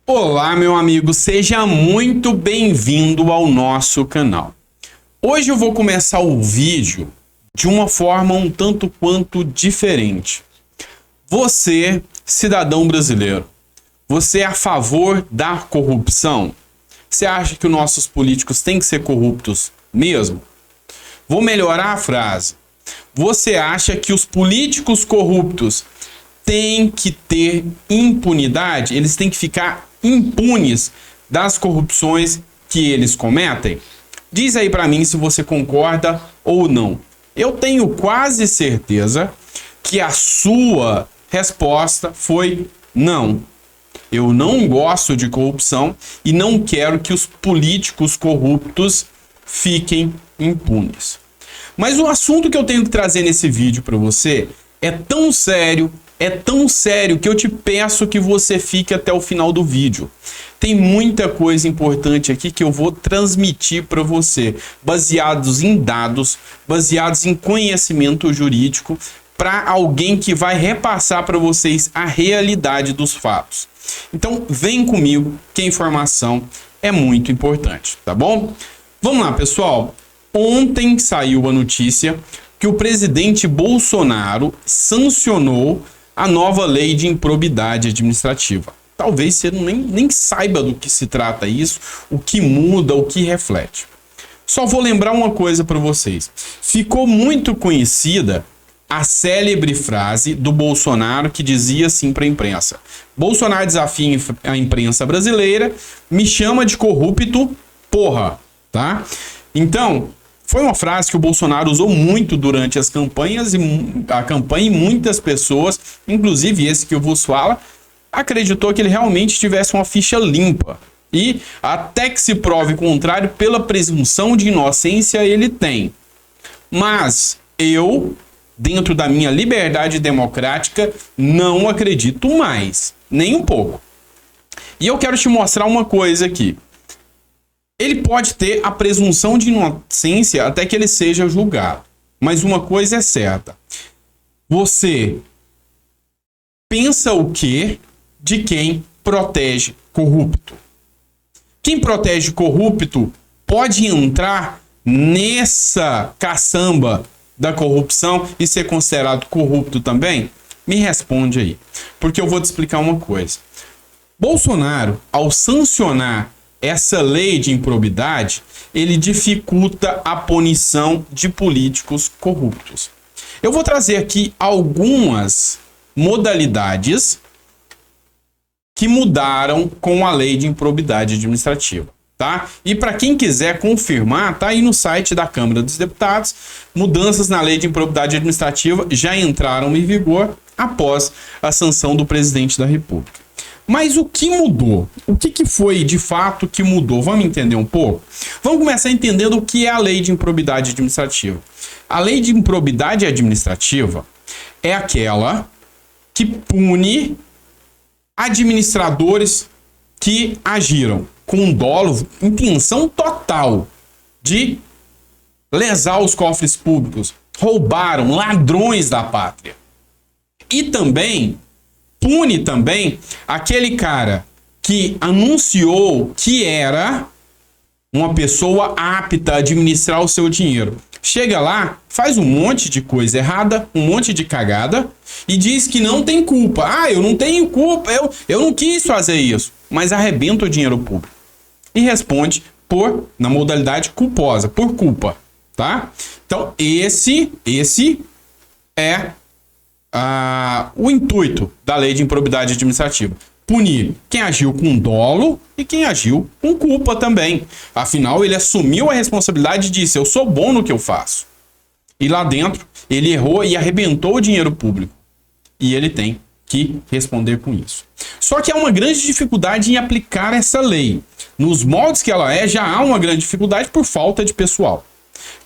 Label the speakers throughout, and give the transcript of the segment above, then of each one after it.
Speaker 1: Olá, meu amigo, seja muito bem-vindo ao nosso canal. Hoje eu vou começar o vídeo de uma forma um tanto quanto diferente. Você, cidadão brasileiro, você é a favor da corrupção? Você acha que os nossos políticos têm que ser corruptos mesmo? Vou melhorar a frase. Você acha que os políticos corruptos têm que ter impunidade? Eles têm que ficar impunes das corrupções que eles cometem? Diz aí para mim se você concorda ou não. Eu tenho quase certeza que a sua resposta foi não. Eu não gosto de corrupção e não quero que os políticos corruptos fiquem impunes. Mas o assunto que eu tenho que trazer nesse vídeo para você é tão sério que eu te peço que você fique até o final do vídeo. Tem muita coisa importante aqui que eu vou transmitir para você, baseados em dados, baseados em conhecimento jurídico, para alguém que vai repassar para vocês a realidade dos fatos. Então, vem comigo que a informação é muito importante, tá bom? Vamos lá, pessoal. Ontem saiu a notícia que o presidente Bolsonaro sancionou a nova lei de improbidade administrativa. Talvez você nem saiba do que se trata isso, o que muda, o que reflete. Só vou lembrar uma coisa para vocês. Ficou muito conhecida a célebre frase do Bolsonaro que dizia assim para a imprensa: Bolsonaro desafia a imprensa brasileira, me chama de corrupto, porra, tá? Então, foi uma frase que o Bolsonaro usou muito durante as campanhas e muitas pessoas, inclusive esse que eu vos falo, acreditou que ele realmente tivesse uma ficha limpa. E até que se prove o contrário, pela presunção de inocência ele tem. Mas eu, dentro da minha liberdade democrática, não acredito mais, nem um pouco. E eu quero te mostrar uma coisa aqui. Ele pode ter a presunção de inocência até que ele seja julgado. Mas uma coisa é certa. Você pensa o quê de quem protege corrupto? Quem protege corrupto pode entrar nessa caçamba da corrupção e ser considerado corrupto também? Me responde aí. Porque eu vou te explicar uma coisa. Bolsonaro, ao sancionar essa lei de improbidade, ele dificulta a punição de políticos corruptos. Eu vou trazer aqui algumas modalidades que mudaram com a lei de improbidade administrativa, tá? E para quem quiser confirmar, tá aí no site da Câmara dos Deputados, mudanças na lei de improbidade administrativa já entraram em vigor após a sanção do presidente da República. Mas o que mudou? O que foi de fato que mudou? Vamos entender um pouco? Vamos começar entendendo o que é a lei de improbidade administrativa. A lei de improbidade administrativa é aquela que pune administradores que agiram com dolo, intenção total de lesar os cofres públicos, roubaram, ladrões da pátria. E também pune também aquele cara que anunciou que era uma pessoa apta a administrar o seu dinheiro. Chega lá, faz um monte de coisa errada, um monte de cagada e diz que não tem culpa. Ah, eu não tenho culpa, eu não quis fazer isso, mas arrebenta o dinheiro público. E responde na modalidade culposa, por culpa, tá? Então, esse é o intuito da lei de improbidade administrativa: punir quem agiu com dolo e quem agiu com culpa também. Afinal, ele assumiu a responsabilidade e disse: eu sou bom no que eu faço. E lá dentro, ele errou e arrebentou o dinheiro público. E ele tem que responder com isso. Só que há uma grande dificuldade em aplicar essa lei. Nos moldes que ela é, já há uma grande dificuldade por falta de pessoal.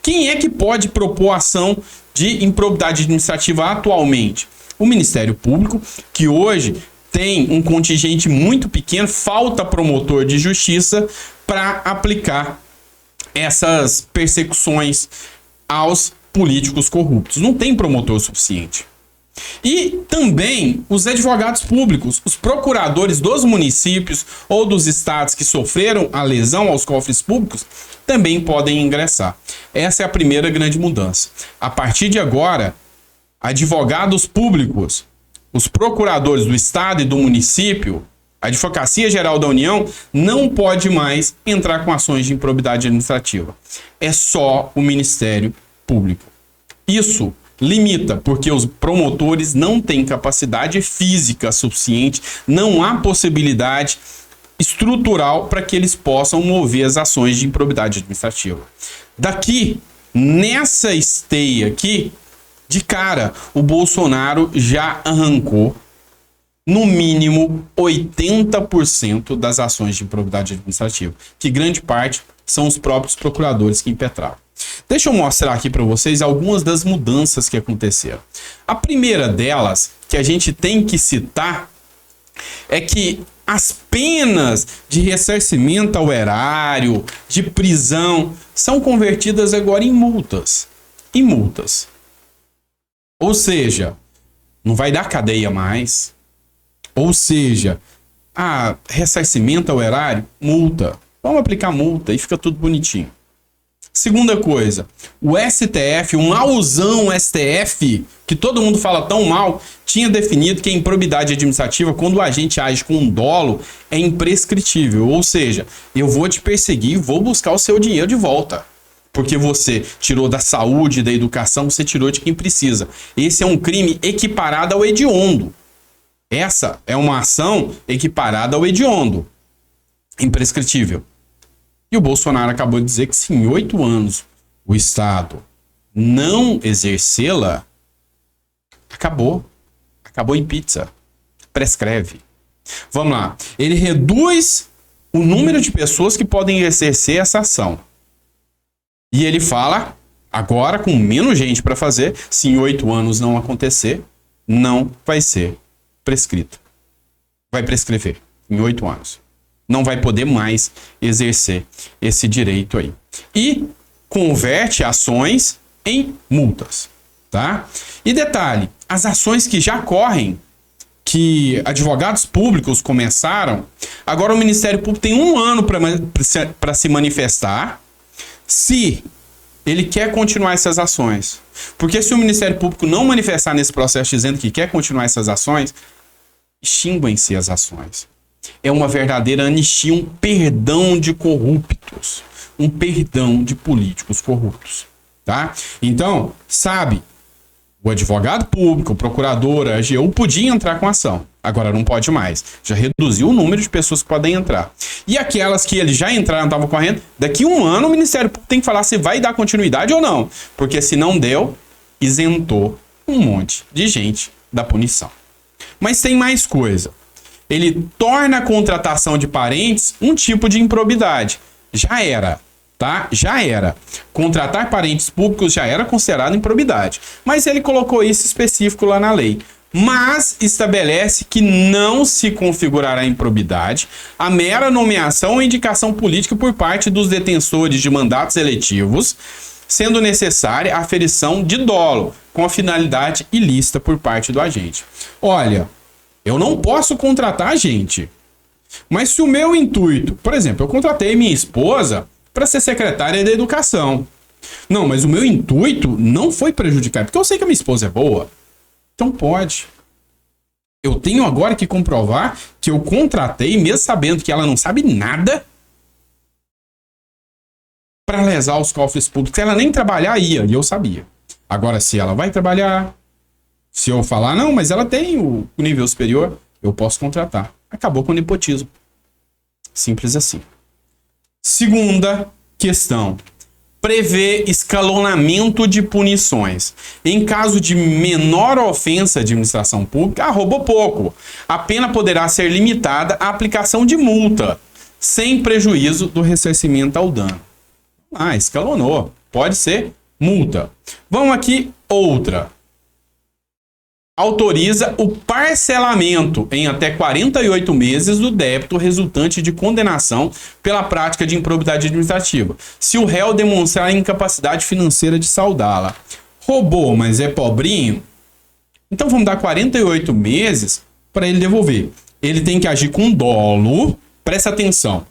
Speaker 1: Quem é que pode propor ação de improbidade administrativa atualmente? O Ministério Público, que hoje tem um contingente muito pequeno, falta promotor de justiça para aplicar essas persecuções aos políticos corruptos. Não tem promotor suficiente. E também os advogados públicos, os procuradores dos municípios ou dos estados que sofreram a lesão aos cofres públicos, também podem ingressar. Essa é a primeira grande mudança. A partir de agora, advogados públicos, os procuradores do estado e do município, a Advocacia Geral da União não pode mais entrar com ações de improbidade administrativa. É só o Ministério Público. Isso limita, porque os promotores não têm capacidade física suficiente, não há possibilidade estrutural para que eles possam mover as ações de improbidade administrativa. Daqui, nessa esteia aqui, de cara, o Bolsonaro já arrancou no mínimo 80% das ações de improbidade administrativa, que grande parte são os próprios procuradores que impetravam. Deixa eu mostrar aqui para vocês algumas das mudanças que aconteceram. A primeira delas, que a gente tem que citar, é que as penas de ressarcimento ao erário, de prisão, são convertidas agora em multas. Em multas. Ou seja, não vai dar cadeia mais. Ou seja, ressarcimento ao erário, multa. Vamos aplicar multa e fica tudo bonitinho. Segunda coisa, o STF, o mauzão STF, que todo mundo fala tão mal, tinha definido que a improbidade administrativa, quando o agente age com dolo, é imprescritível. Ou seja, eu vou te perseguir e vou buscar o seu dinheiro de volta. Porque você tirou da saúde, da educação, você tirou de quem precisa. Esse é um crime equiparado ao hediondo. Essa é uma ação equiparada ao hediondo. Imprescritível. E o Bolsonaro acabou de dizer que se em 8 anos o Estado não exercê-la, acabou. Acabou em pizza. Prescreve. Vamos lá. Ele reduz o número de pessoas que podem exercer essa ação. E ele fala, agora com menos gente para fazer, se em 8 anos não acontecer, não vai ser prescrita. Vai prescrever em 8 anos. Não vai poder mais exercer esse direito aí. E converte ações em multas, tá? E detalhe, as ações que já correm, que advogados públicos começaram, agora o Ministério Público tem 1 ano para se manifestar se ele quer continuar essas ações. Porque se o Ministério Público não manifestar nesse processo dizendo que quer continuar essas ações, extinguem-se as ações. É uma verdadeira anistia, um perdão de corruptos, um perdão de políticos corruptos, tá? Então, sabe, o advogado público, o procurador, a AGU podia entrar com ação, agora não pode mais. Já reduziu o número de pessoas que podem entrar. E aquelas que eles já entraram, estavam correndo, daqui 1 ano o Ministério Público tem que falar se vai dar continuidade ou não, porque se não deu, isentou um monte de gente da punição. Mas tem mais coisa. Ele torna a contratação de parentes um tipo de improbidade. Já era, tá? Já era. Contratar parentes públicos já era considerado improbidade. Mas ele colocou isso específico lá na lei. Mas estabelece que não se configurará improbidade a mera nomeação ou indicação política por parte dos detentores de mandatos eletivos, sendo necessária a aferição de dolo, com a finalidade ilícita por parte do agente. Olha, eu não posso contratar gente. Mas se o meu intuito... Por exemplo, eu contratei minha esposa para ser secretária da educação. Não, mas o meu intuito não foi prejudicar, porque eu sei que a minha esposa é boa. Então pode. Eu tenho agora que comprovar que eu contratei, mesmo sabendo que ela não sabe nada, para lesar os cofres públicos. Se ela nem trabalhar, ia, e eu sabia. Agora, se ela vai trabalhar... Se eu falar, não, mas ela tem o nível superior, eu posso contratar. Acabou com o nepotismo. Simples assim. Segunda questão. Prevê escalonamento de punições. Em caso de menor ofensa à administração pública, roubou pouco. A pena poderá ser limitada à aplicação de multa, sem prejuízo do ressarcimento ao dano. Escalonou. Pode ser multa. Vamos aqui, outra. Autoriza o parcelamento em até 48 meses do débito resultante de condenação pela prática de improbidade administrativa, se o réu demonstrar incapacidade financeira de saldá-la. Roubou, mas é pobrinho? Então vamos dar 48 meses para ele devolver. Ele tem que agir com dolo. Presta atenção.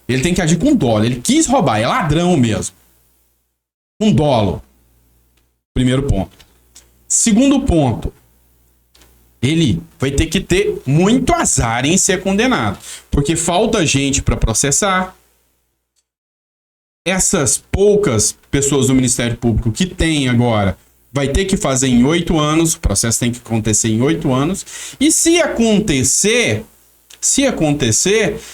Speaker 1: Ele tem que agir com dolo. Ele quis roubar, é ladrão mesmo. Com dolo. Primeiro ponto. Segundo ponto. Ele vai ter que ter muito azar em ser condenado. Porque falta gente para processar. Essas poucas pessoas do Ministério Público que tem agora vai ter que fazer em 8 anos. O processo tem que acontecer em 8 anos. E se acontecer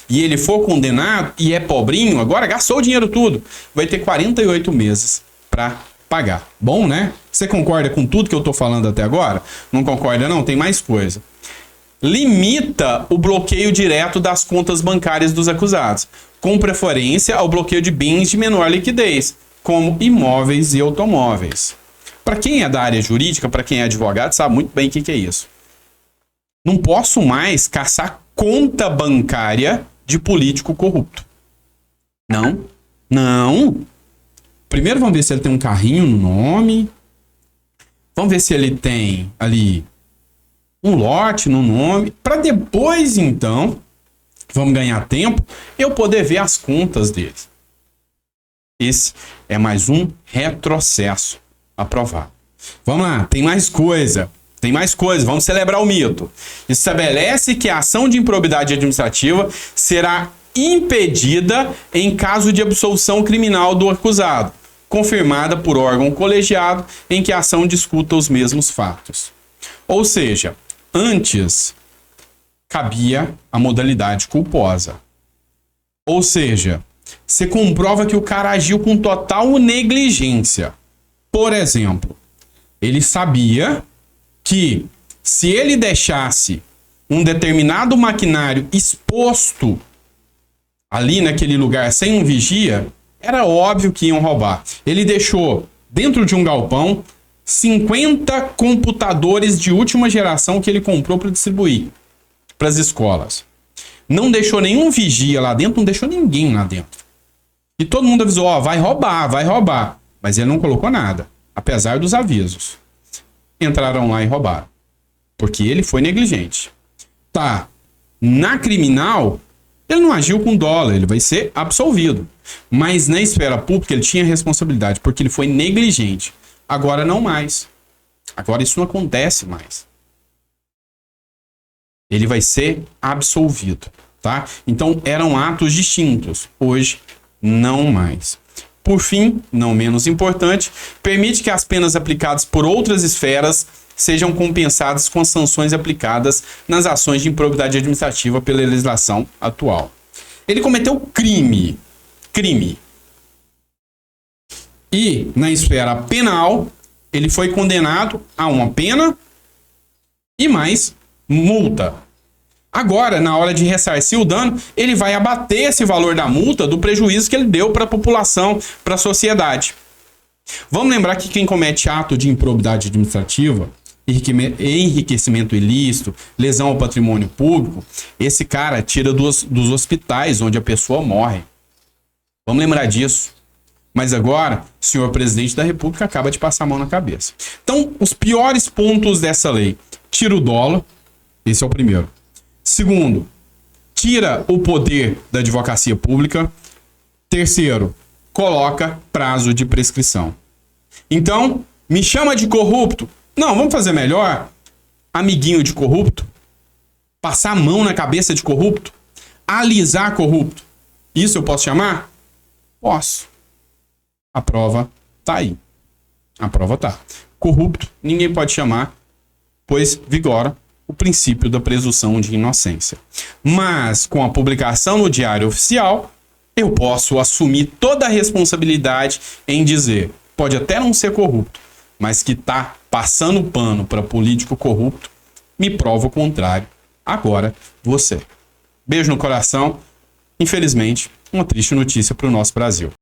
Speaker 1: e ele for condenado e é pobrinho, agora gastou o dinheiro tudo, vai ter 48 meses para pagar. Bom, né? Você concorda com tudo que eu tô falando até agora? Não concorda não? Tem mais coisa. Limita o bloqueio direto das contas bancárias dos acusados, com preferência ao bloqueio de bens de menor liquidez, como imóveis e automóveis. Para quem é da área jurídica, para quem é advogado, sabe muito bem o que é isso. Não posso mais caçar conta bancária de político corrupto. Não. Primeiro vamos ver se ele tem um carrinho no nome. Vamos ver se ele tem ali um lote no nome. Para depois, então, vamos ganhar tempo, eu poder ver as contas dele. Esse é mais um retrocesso aprovado. Vamos lá, tem mais coisa. Vamos celebrar o mito. Estabelece que a ação de improbidade administrativa será impedida em caso de absolução criminal do acusado, confirmada por órgão colegiado em que a ação discuta os mesmos fatos. Ou seja, antes cabia a modalidade culposa. Ou seja, você comprova que o cara agiu com total negligência. Por exemplo, ele sabia que se ele deixasse um determinado maquinário exposto ali naquele lugar sem um vigia, era óbvio que iam roubar. Ele deixou dentro de um galpão 50 computadores de última geração que ele comprou para distribuir para as escolas. Não deixou nenhum vigia lá dentro, não deixou ninguém lá dentro. E todo mundo avisou, ó, vai roubar. Mas ele não colocou nada, apesar dos avisos. Entraram lá e roubaram. Porque ele foi negligente. Tá. Na criminal, ele não agiu com dolo, ele vai ser absolvido. Mas na esfera pública ele tinha responsabilidade, porque ele foi negligente. Agora não mais. Agora isso não acontece mais. Ele vai ser absolvido, tá? Então eram atos distintos. Hoje, não mais. Por fim, não menos importante, permite que as penas aplicadas por outras esferas sejam compensadas com as sanções aplicadas nas ações de improbidade administrativa pela legislação atual. Ele cometeu crime. E, na esfera penal, ele foi condenado a uma pena e mais multa. Agora, na hora de ressarcir o dano, ele vai abater esse valor da multa do prejuízo que ele deu para a população, para a sociedade. Vamos lembrar que quem comete ato de improbidade administrativa, enriquecimento ilícito, lesão ao patrimônio público, esse cara tira dos hospitais onde a pessoa morre. Vamos lembrar disso. Mas agora, o senhor presidente da República acaba de passar a mão na cabeça. Então, os piores pontos dessa lei. Tira o dolo, esse é o primeiro. Segundo, tira o poder da advocacia pública. Terceiro, coloca prazo de prescrição. Então, me chama de corrupto? Não, vamos fazer melhor. Amiguinho de corrupto? Passar a mão na cabeça de corrupto? Alisar corrupto? Isso eu posso chamar? Posso. A prova tá aí. A prova tá. Corrupto, ninguém pode chamar, pois vigora o princípio da presunção de inocência. Mas, com a publicação no Diário Oficial, eu posso assumir toda a responsabilidade em dizer, pode até não ser corrupto, mas que tá passando pano para político corrupto, me prova o contrário. Agora, você. Beijo no coração. Infelizmente, uma triste notícia para o nosso Brasil.